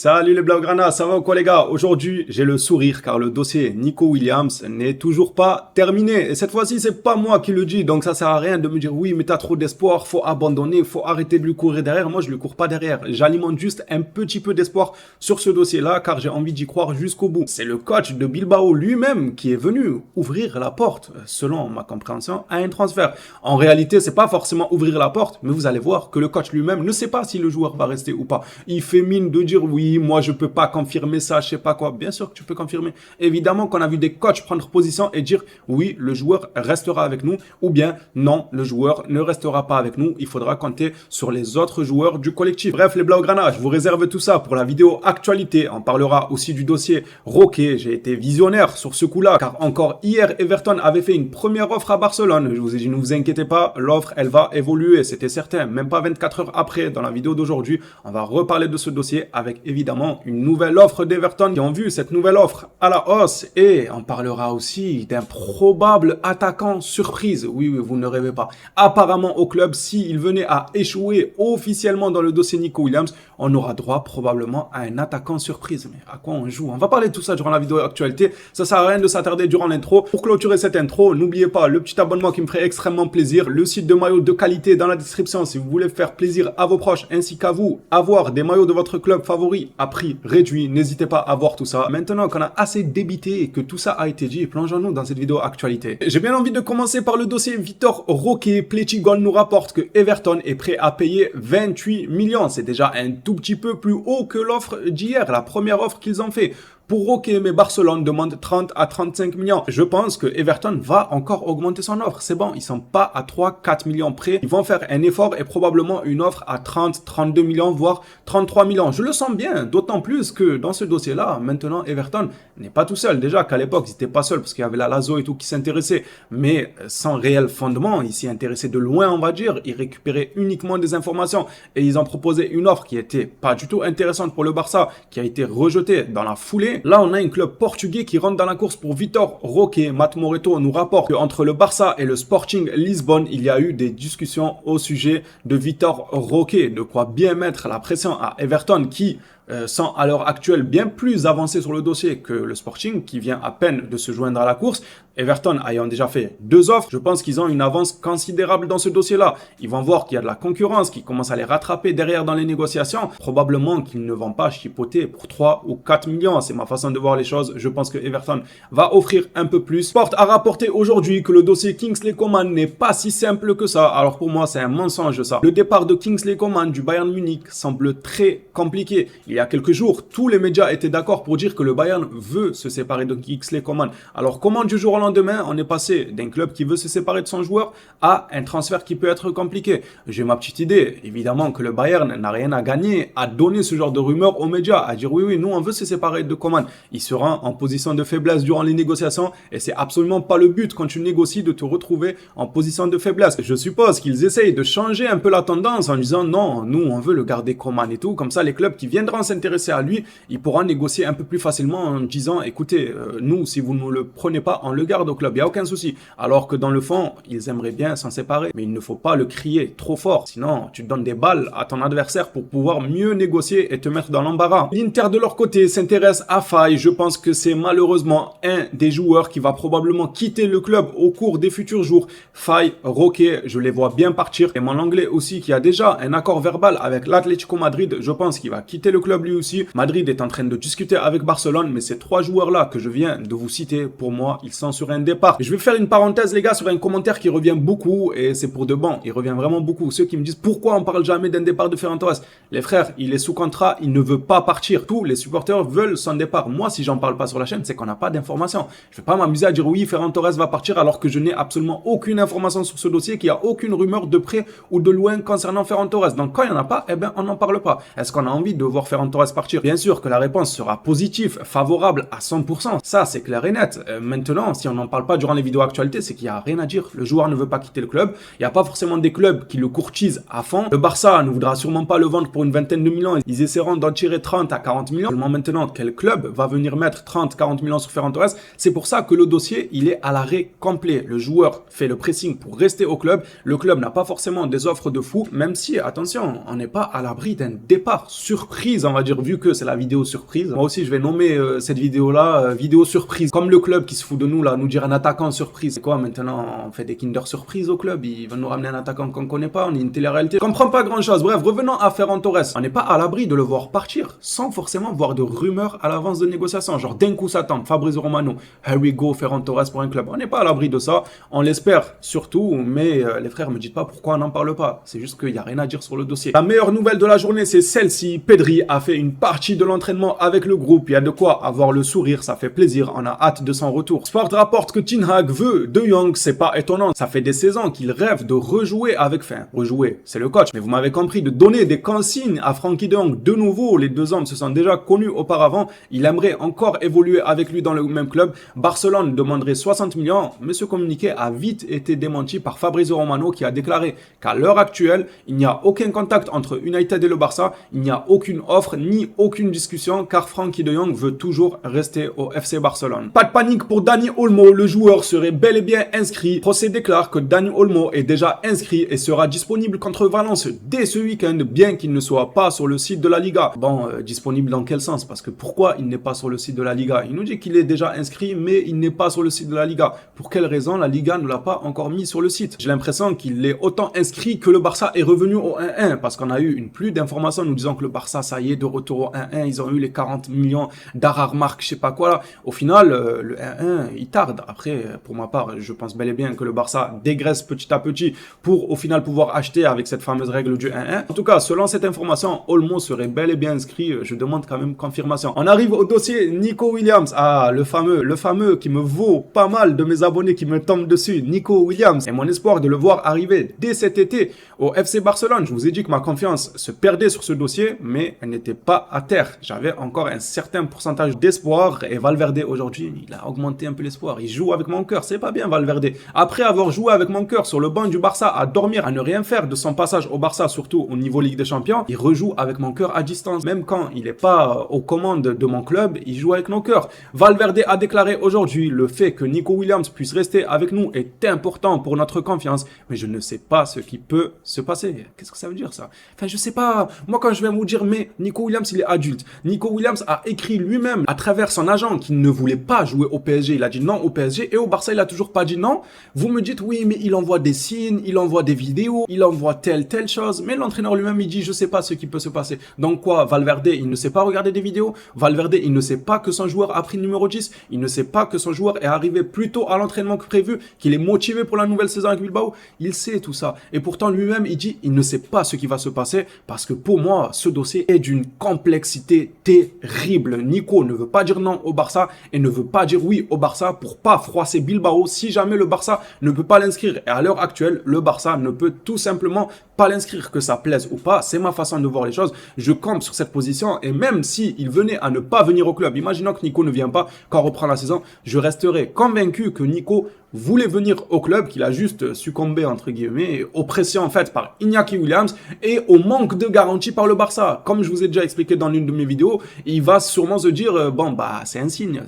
Salut les Blaugrana, ça va ou quoi les gars? Aujourd'hui, j'ai le sourire car le dossier Nico Williams n'est toujours pas terminé. Et cette fois-ci, c'est pas moi qui le dis, donc ça sert à rien de me dire oui, mais t'as trop d'espoir, faut abandonner, faut arrêter de lui courir derrière. Moi, je lui cours pas derrière. J'alimente juste un petit peu d'espoir sur ce dossier-là car j'ai envie d'y croire jusqu'au bout. C'est le coach de Bilbao lui-même qui est venu ouvrir la porte, selon ma compréhension, à un transfert. En réalité, c'est pas forcément ouvrir la porte, mais vous allez voir que le coach lui-même ne sait pas si le joueur va rester ou pas. Il fait mine de dire oui, moi je peux pas confirmer ça, je sais pas quoi. Bien sûr que tu peux confirmer. Évidemment qu'on a vu des coachs prendre position et dire oui, le joueur restera avec nous, ou bien non, le joueur ne restera pas avec nous. Il faudra compter sur les autres joueurs du collectif. Bref, les Blaugrana, je vous réserve tout ça pour la vidéo actualité. On parlera aussi du dossier Roquet. J'ai été visionnaire sur ce coup-là, car encore hier, Everton avait fait une première offre à Barcelone. Je vous ai dit, ne vous inquiétez pas, l'offre, elle va évoluer, c'était certain. Même pas 24 heures après, dans la vidéo d'aujourd'hui, on va reparler de ce dossier avec évidemment une nouvelle offre d'Everton qui ont vu cette nouvelle offre à la hausse, et on parlera aussi d'un probable attaquant surprise. Oui, vous ne rêvez pas. Apparemment au club, s'il venait à échouer officiellement dans le dossier Nico Williams, on aura droit probablement à un attaquant surprise. Mais à quoi on joue? On va parler de tout ça durant la vidéo actualité. Ça sert à rien de s'attarder durant l'intro. Pour clôturer cette intro, n'oubliez pas le petit abonnement qui me ferait extrêmement plaisir, le site de maillots de qualité dans la description si vous voulez faire plaisir à vos proches ainsi qu'à vous, avoir des maillots de votre club favori à prix réduit. N'hésitez pas à voir tout ça. Maintenant qu'on a assez débité et que tout ça a été dit, plongeons-nous dans cette vidéo actualité. J'ai bien envie de commencer par le dossier Vitor Roque. Plétigol nous rapporte que Everton est prêt à payer 28 millions. C'est déjà un tout petit peu plus haut que l'offre d'hier, la première offre qu'ils ont fait. Pour Roque, mais Barcelone demande 30 à 35 millions. Je pense que Everton va encore augmenter son offre. C'est bon, ils sont pas à 3-4 millions près. Ils vont faire un effort et probablement une offre à 30, 32 millions, voire 33 millions. Je le sens bien, d'autant plus que dans ce dossier-là, maintenant, Everton n'est pas tout seul. Déjà qu'à l'époque, ils n'étaient pas seuls parce qu'il y avait la Lazo et tout qui s'intéressait, mais sans réel fondement. Ils s'y intéressaient de loin, on va dire. Ils récupéraient uniquement des informations et ils ont proposé une offre qui était pas du tout intéressante pour le Barça, qui a été rejetée dans la foulée. Là, on a un club portugais qui rentre dans la course pour Vitor Roque. Matt Moreto nous rapporte qu'entre le Barça et le Sporting Lisbonne, il y a eu des discussions au sujet de Vitor Roque. De quoi bien mettre la pression à Everton qui sont à l'heure actuelle bien plus avancés sur le dossier que le Sporting qui vient à peine de se joindre à la course. Everton ayant déjà fait 2 offres, je pense qu'ils ont une avance considérable dans ce dossier-là. Ils vont voir qu'il y a de la concurrence qui commence à les rattraper derrière dans les négociations. Probablement qu'ils ne vont pas chipoter pour 3 ou 4 millions. C'est ma façon de voir les choses. Je pense que Everton va offrir un peu plus. Sport a rapporté aujourd'hui que le dossier Kingsley Coman n'est pas si simple que ça. Alors pour moi, c'est un mensonge ça. Le départ de Kingsley Coman du Bayern Munich semble très compliqué. Il y a quelques jours, tous les médias étaient d'accord pour dire que le Bayern veut se séparer de Kingsley Coman. Alors comment du jour au lendemain, on est passé d'un club qui veut se séparer de son joueur à un transfert qui peut être compliqué? J'ai ma petite idée. Évidemment que le Bayern n'a rien à gagner à donner ce genre de rumeurs aux médias, à dire oui, nous on veut se séparer de Coman. Il sera en position de faiblesse durant les négociations et c'est absolument pas le but quand tu négocies de te retrouver en position de faiblesse. Je suppose qu'ils essayent de changer un peu la tendance en disant non, nous on veut le garder Coman et tout. Comme ça, les clubs qui viendront s'intéresser à lui, ils pourront négocier un peu plus facilement en disant écoutez, nous si vous ne le prenez pas, on le garde au club, il n'y a aucun souci. Alors que dans le fond, ils aimeraient bien s'en séparer, mais il ne faut pas le crier trop fort, sinon tu donnes des balles à ton adversaire pour pouvoir mieux négocier et te mettre dans l'embarras. L'Inter de leur côté s'intéresse à Faye. Je pense que c'est malheureusement un des joueurs qui va probablement quitter le club au cours des futurs jours. Faye, Roque, je les vois bien partir. Et mon anglais aussi qui a déjà un accord verbal avec l'Atlético Madrid, je pense qu'il va quitter le club lui aussi. Madrid est en train de discuter avec Barcelone, mais ces 3 joueurs-là que je viens de vous citer, pour moi, ils sont sur un départ. Je vais faire une parenthèse, les gars, sur un commentaire qui revient beaucoup, et c'est pour de bon, il revient vraiment beaucoup. Ceux qui me disent pourquoi on parle jamais d'un départ de Ferran Torres. Les frères, il est sous contrat, il ne veut pas partir. Tous les supporters veulent son départ. Moi, si j'en parle pas sur la chaîne, c'est qu'on n'a pas d'informations. Je vais pas m'amuser à dire oui, Ferran Torres va partir alors que je n'ai absolument aucune information sur ce dossier, qu'il n'y a aucune rumeur de près ou de loin concernant Ferran Torres. Donc quand il n'y en a pas, eh ben on n'en parle pas. Est-ce qu'on a envie de voir Ferran Torres partir? Bien sûr que la réponse sera positive, favorable à 100%. Ça, c'est clair et net. Maintenant, si on n'en parle pas durant les vidéos actualité, c'est qu'il n'y a rien à dire. Le joueur ne veut pas quitter le club. Il n'y a pas forcément des clubs qui le courtisent à fond. Le Barça ne voudra sûrement pas le vendre pour une vingtaine de millions. Ils essaieront d'en tirer 30 à 40 millions. Seulement maintenant, quel club va venir mettre 30-40 millions sur Ferran Torres? C'est pour ça que le dossier, il est à l'arrêt complet. Le joueur fait le pressing pour rester au club. Le club n'a pas forcément des offres de fou, même si, attention, on n'est pas à l'abri d'un départ surprise on va dire, vu que c'est la vidéo surprise. Moi aussi, je vais nommer cette vidéo-là vidéo surprise. Comme le club qui se fout de nous, là, nous dire un attaquant surprise. C'est quoi maintenant? On fait des Kinder surprise au club. Ils vont nous ramener un attaquant qu'on connaît pas. On est une télé-réalité. Je comprends pas grand-chose. Bref, revenons à Ferran Torres. On n'est pas à l'abri de le voir partir sans forcément voir de rumeurs à l'avance de négociation. Genre, d'un coup, ça tombe. Fabrizio Romano, here we go, Ferran Torres pour un club. On n'est pas à l'abri de ça. On l'espère surtout, mais les frères, me dites pas pourquoi on n'en parle pas. C'est juste qu'il n'y a rien à dire sur le dossier. La meilleure nouvelle de la journée, c'est celle-ci. Pedri a fait une partie de l'entraînement avec le groupe. Il y a de quoi avoir le sourire, ça fait plaisir. On a hâte de son retour. Sport rapporte que Ten Hag veut De Jong, c'est pas étonnant. Ça fait des saisons qu'il rêve de rejouer avec rejouer, c'est le coach. Mais vous m'avez compris, de donner des consignes à Frenkie de Jong. De nouveau, les deux hommes se sont déjà connus auparavant. Il aimerait encore évoluer avec lui dans le même club. Barcelone demanderait 60 millions, mais ce communiqué a vite été démenti par Fabrizio Romano qui a déclaré qu'à l'heure actuelle, il n'y a aucun contact entre United et le Barça, il n'y a aucune offre ni aucune discussion car Frenkie de Jong veut toujours rester au FC Barcelone. Pas de panique pour Dani Olmo, le joueur serait bel et bien inscrit. Procès déclare que Dani Olmo est déjà inscrit et sera disponible contre Valence dès ce week-end, bien qu'il ne soit pas sur le site de la Liga. Bon, disponible dans quel sens? Parce que pourquoi il n'est pas sur le site de la Liga? Il nous dit qu'il est déjà inscrit, mais il n'est pas sur le site de la Liga. Pour quelle raison la Liga ne l'a pas encore mis sur le site? J'ai l'impression qu'il est autant inscrit que le Barça est revenu au 1-1, parce qu'on a eu une pluie d'informations nous disant que le Barça, ça y est, de retour au 1-1, ils ont eu les 40 millions d'Ararmark, je sais pas quoi là. Au final, le 1-1, il tarde. Après, pour ma part, je pense bel et bien que le Barça dégraisse petit à petit pour au final pouvoir acheter avec cette fameuse règle du 1-1. En tout cas, selon cette information, Olmo serait bel et bien inscrit. Je demande quand même confirmation. On arrive au dossier Nico Williams. Ah, le fameux qui me vaut pas mal de mes abonnés qui me tombent dessus. Nico Williams. Et mon espoir de le voir arriver dès cet été au FC Barcelone. Je vous ai dit que ma confiance se perdait sur ce dossier, mais elle n'était pas à terre. J'avais encore un certain pourcentage d'espoir et Valverde aujourd'hui, il a augmenté un peu l'espoir. Il joue avec mon cœur. C'est pas bien Valverde. Après avoir joué avec mon cœur sur le banc du Barça, à dormir, à ne rien faire de son passage au Barça, surtout au niveau Ligue des Champions, il rejoue avec mon cœur à distance. Même quand il n'est pas aux commandes de mon club, il joue avec nos cœurs. Valverde a déclaré aujourd'hui le fait que Nico Williams puisse rester avec nous est important pour notre confiance, mais je ne sais pas ce qui peut se passer. Qu'est-ce que ça veut dire ça? Enfin, je sais pas. Moi, quand je vais vous dire, mais Nico Williams, il est adulte. Nico Williams a écrit lui-même à travers son agent qu'il ne voulait pas jouer au PSG. Il a dit non au PSG et au Barça, il a toujours pas dit non. Vous me dites, oui, mais il envoie des signes, il envoie des vidéos, il envoie telle chose, mais l'entraîneur lui-même, il dit, je sais pas ce qui peut se passer. Donc quoi, Valverde, il ne sait pas regarder des vidéos, Valverde, il ne sait pas que son joueur a pris le numéro 10, il ne sait pas que son joueur est arrivé plus tôt à l'entraînement que prévu, qu'il est motivé pour la nouvelle saison avec Bilbao, il sait tout ça. Et pourtant, lui-même, il dit, il ne sait pas ce qui va se passer, parce que pour moi, ce dossier est d'une complexité terrible. Nico ne veut pas dire non au Barça, et ne veut pas dire oui au Barça pour pas froisser Bilbao si jamais le Barça ne peut pas l'inscrire. Et à l'heure actuelle, le Barça ne peut tout simplement pas l'inscrire, que ça plaise ou pas, c'est ma façon de voir les choses. Je campe sur cette position et même si il venait à ne pas venir au club, imaginons que Nico ne vient pas quand on reprend la saison, je resterai convaincu que Nico voulait venir au club, qu'il a juste succombé entre guillemets aux pressions faites par Iñaki Williams et au manque de garantie par le Barça. Comme je vous ai déjà expliqué dans l'une de mes vidéos, il va sûrement se dire bon bah c'est un signe.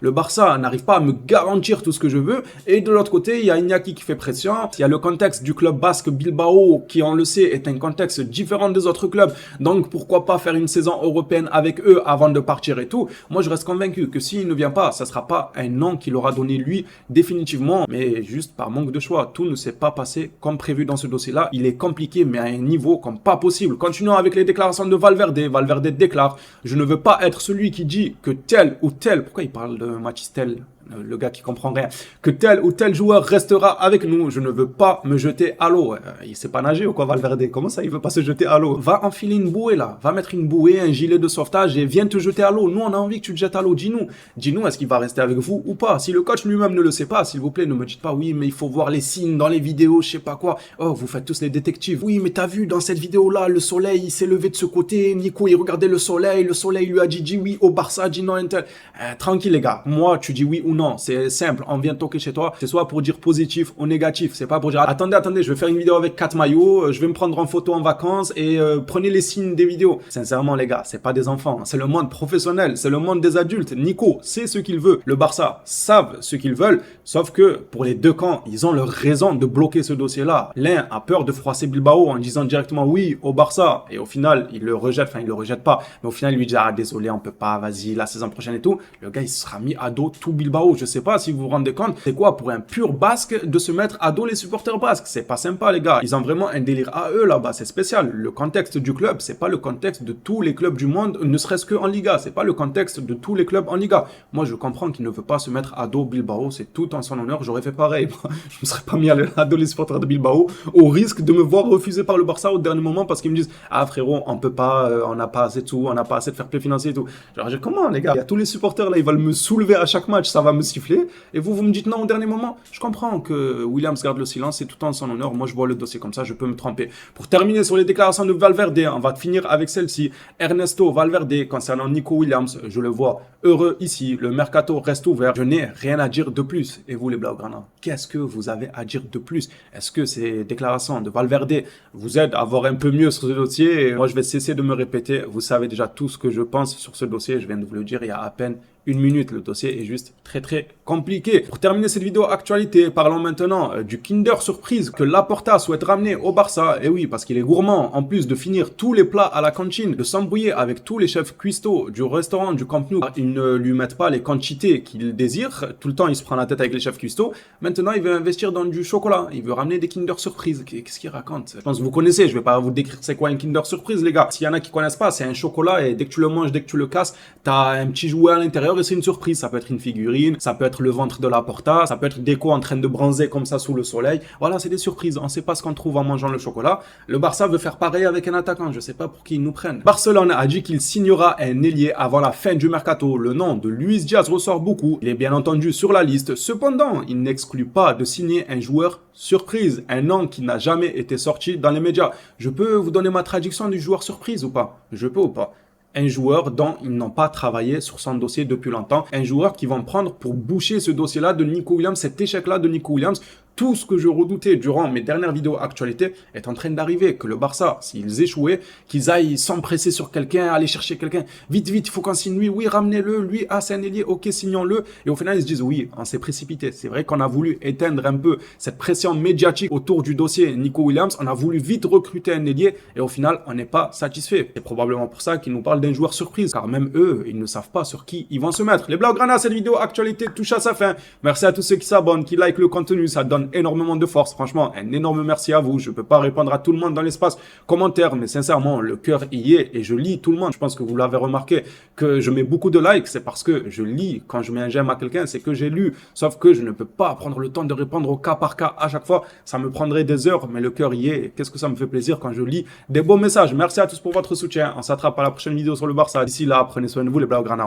Le Barça n'arrive pas à me garantir tout ce que je veux et de l'autre côté il y a Iñaki qui fait pression. Il y a le contexte du club basque Bilbao qui on le sait est un contexte différent des autres clubs. Donc pourquoi pas faire une saison européenne avec eux avant de partir et tout. Moi je reste convaincu que s'il ne vient pas, ça sera pas un nom qu'il aura donné lui définitivement, mais juste par manque de choix. Tout ne s'est pas passé comme prévu dans ce dossier-là. Il est compliqué, mais à un niveau comme pas possible. Continuons avec les déclarations de Valverde. Valverde déclare « Je ne veux pas être celui qui dit que tel ou tel... » Pourquoi il parle de Mathys Tel ? Le gars qui comprend rien, que tel ou tel joueur restera avec nous, je ne veux pas me jeter à l'eau. Il sait pas nager ou quoi Valverde? Comment ça il veut pas se jeter à l'eau? Va enfiler une bouée là, va mettre une bouée, un gilet de sauvetage et viens te jeter à l'eau. Nous on a envie que tu te jettes à l'eau, dis-nous est-ce qu'il va rester avec vous ou pas? Si le coach lui-même ne le sait pas, s'il vous plaît ne me dites pas oui mais il faut voir les signes dans les vidéos, je sais pas quoi. Oh vous faites tous les détectives. Oui mais t'as vu dans cette vidéo là, le soleil il s'est levé de ce côté, Nico il regardait le soleil lui a dit oui au Barça, dit non un tel. Tranquille les gars, moi tu dis oui ou non. C'est simple, on vient toquer chez toi, c'est soit pour dire positif ou négatif. C'est pas pour dire attendez, je vais faire une vidéo avec 4 maillots, je vais me prendre en photo en vacances et prenez les signes des vidéos. Sincèrement les gars, c'est pas des enfants, c'est le monde professionnel, c'est le monde des adultes. Nico sait ce qu'il veut, le Barça savent ce qu'ils veulent, sauf que pour les deux camps, ils ont leur raison de bloquer ce dossier-là. L'un a peur de froisser Bilbao en disant directement oui au Barça et au final il le rejette, enfin il le rejette pas, mais au final il lui dit ah désolé on peut pas, vas-y la saison prochaine et tout. Le gars il sera mis à dos tout Bilbao. Je sais pas si vous vous rendez compte, c'est quoi pour un pur basque de se mettre à dos les supporters basques? C'est pas sympa les gars, ils ont vraiment un délire à eux là-bas, c'est spécial. Le contexte du club, c'est pas le contexte de tous les clubs du monde, ne serait-ce que en Liga, c'est pas le contexte de tous les clubs en Liga. Moi je comprends qu'il ne veut pas se mettre à dos Bilbao, c'est tout en son honneur, j'aurais fait pareil. Je me serais pas mis à dos les supporters de Bilbao au risque de me voir refusé par le Barça au dernier moment parce qu'ils me disent ah frérot on peut pas, on n'a pas assez de sous, on n'a pas assez de fair play financier et tout. Genre comment les gars, il y a tous les supporters là, ils veulent me soulever à chaque match, ça va me siffler et vous me dites non au dernier moment. Je comprends que Williams garde le silence, c'est tout en son honneur. Moi je vois le dossier comme ça, je peux me tromper. Pour terminer sur les déclarations de Valverde, on va finir avec celle-ci. Ernesto Valverde concernant Nico Williams, je le vois heureux ici, le mercato reste ouvert, je n'ai rien à dire de plus. Et vous les Blaugrana, qu'est-ce que vous avez à dire de plus? Est-ce que ces déclarations de Valverde vous aident à voir un peu mieux sur ce dossier? Et moi je vais cesser de me répéter, vous savez déjà tout ce que je pense sur ce dossier, je viens de vous le dire il y a à peine une minute, le dossier est juste très compliqué. Pour terminer cette vidéo actualité, parlons maintenant du Kinder Surprise que Laporta souhaite ramener au Barça. Et oui, parce qu'il est gourmand, en plus de finir tous les plats à la cantine, de s'embrouiller avec tous les chefs cuistots du restaurant du Camp Nou. Ils ne lui mettent pas les quantités qu'il désire, tout le temps il se prend la tête avec les chefs cuistots. Maintenant il veut investir dans du chocolat, il veut ramener des Kinder Surprise. Qu'est-ce qu'il raconte? Je pense que vous connaissez, je vais pas vous décrire c'est quoi un Kinder Surprise les gars. S'il y en a qui connaissent pas, c'est un chocolat et dès que tu le manges, dès que tu le casses, t'as un petit jouet à l'intérieur et c'est une surprise. Ça peut être une figurine, ça peut être le ventre de Laporta, ça peut être Deco en train de bronzer comme ça sous le soleil. Voilà, c'est des surprises, on sait pas ce qu'on trouve en mangeant le chocolat. Le Barça veut faire pareil avec un attaquant, je sais pas pour qui ils nous prennent. Barcelone a dit qu'il signera un ailier avant la fin du mercato. Le nom de Luis Diaz ressort beaucoup, il est bien entendu sur la liste. Cependant, il n'exclut pas de signer un joueur surprise, un nom qui n'a jamais été sorti dans les médias. Je peux vous donner ma traduction du joueur surprise ou pas? Je peux ou pas? Un joueur dont ils n'ont pas travaillé sur son dossier depuis longtemps, un joueur qui vont prendre pour boucher ce dossier-là de Nico Williams, cet échec-là de Nico Williams. Tout ce que je redoutais durant mes dernières vidéos actualité est en train d'arriver, que le Barça, s'ils échouaient, qu'ils aillent s'empresser sur quelqu'un, aller chercher quelqu'un, vite, il faut qu'on signe lui, oui, ramenez-le, lui, ah, c'est un ailier, ok, signons-le, et au final, ils se disent, oui, on s'est précipité, c'est vrai qu'on a voulu éteindre un peu cette pression médiatique autour du dossier Nico Williams, on a voulu vite recruter un ailier, et au final, on n'est pas satisfait. C'est probablement pour ça qu'ils nous parlent d'un joueur surprise, car même eux, ils ne savent pas sur qui ils vont se mettre. Les Blaugrana, cette vidéo actualité touche à sa fin. Merci à tous ceux qui s'abonnent, qui likent le contenu, ça donne énormément de force. Franchement, un énorme merci à vous. Je peux pas répondre à tout le monde dans l'espace commentaire, mais sincèrement, le cœur y est et je lis tout le monde. Je pense que vous l'avez remarqué que je mets beaucoup de likes, c'est parce que je lis. Quand je mets un j'aime à quelqu'un, c'est que j'ai lu. Sauf que je ne peux pas prendre le temps de répondre au cas par cas à chaque fois. Ça me prendrait des heures, mais le cœur y est. Qu'est-ce que ça me fait plaisir quand je lis des beaux messages. Merci à tous pour votre soutien. On s'attrape à la prochaine vidéo sur le Barça. D'ici là, prenez soin de vous les Blaugrana.